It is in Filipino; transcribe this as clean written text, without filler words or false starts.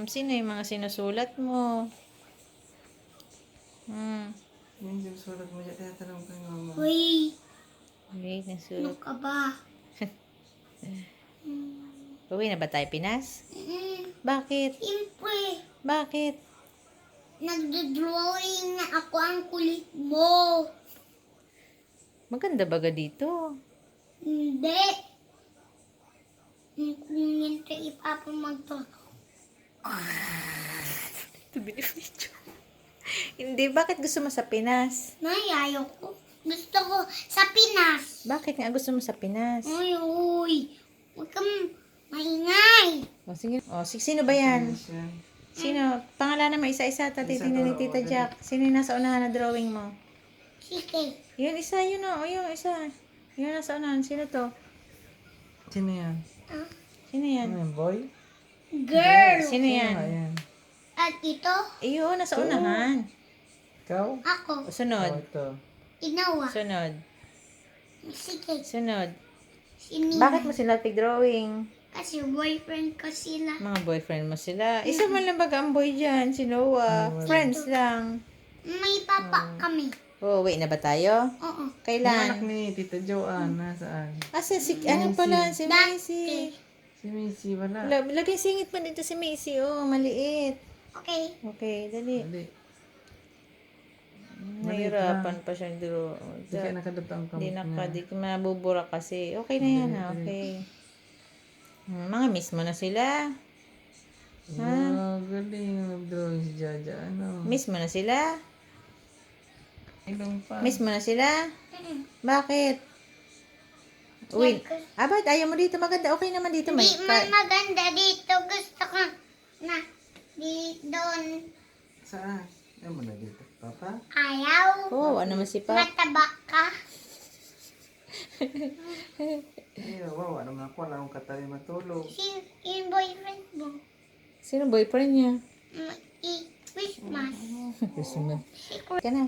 Sino yung mga sinusulat mo? Yung sinusulat mo dyan, tatanong kay mama. Uy, Wait, ano nasulat. ka ba? Uwi na ba tayo, Pinas? Mm, Bakit? Siyempre, Bakit? nagdodrawing na ako ang kulit mo. Maganda baga dito. Hindi. Kung yun kay Papa magturo. Ito binibidyo. Hindi, bakit gusto mo sa Pinas? Nay, ayaw ko. Gusto ko sa Pinas. Bakit nga gusto mo sa Pinas? Uy, uy. Huwag kang maingay. Sino ba yan? Yes, yan. Sino? Pangalanan mo isa-isa, tatitingnan ni Tita Jack. Sino yung nasa unahan na drawing mo? Sige. Yun isa, yun o. Yung isa. Yun nasa unahan. Sino to? Sino yan? Sino yan? Ano yan, boy? Girl. Sino yan? Ayan. At ito, Iyo, nasa unahan. Ikaw? ako. Sunod. Ito. Inawa. Sunod. Sige. Sunod. Sinina. Bakit mo sila tig-drawing? Kasi boyfriend ko sila. Mga boyfriend mo sila. Isa man lang baga ang boy dyan, si Noah. Friends lang. May papa kami. Oh, wait na ba tayo? Oo. Yung anak Kailan? ni Tita Joanne, nasaan? Ano pala, si Macy. Si Missy, wala. Lagay singit pa dito si Macy. Oh, maliit. Okay. Okay, dali. Hindi. Nahirapan pa siya draw. Hindi ka nakadot ang kamot Hindi niya. di mabubura kasi. Okay na yan ha, okay. Mga miss mo na sila. Wow, galing. Mag-drawing si Jaja. Ano? Miss mo na sila. Ilong pa. Miss mo na sila. Bakit? Uy, ba't ayaw mo dito? Maganda, okay naman dito. May Hindi man maganda dito. Gusto ko na di doon. Saan? Ano mo na dito? Papa? Ayaw. Oh, ano naman si Pap? Mataba ka. Ay, wow. Ano na ako? Wala akong katabi matulog. Yung boyfriend mo. Sino boyfriend niya? Christmas. Christmas. Ka na.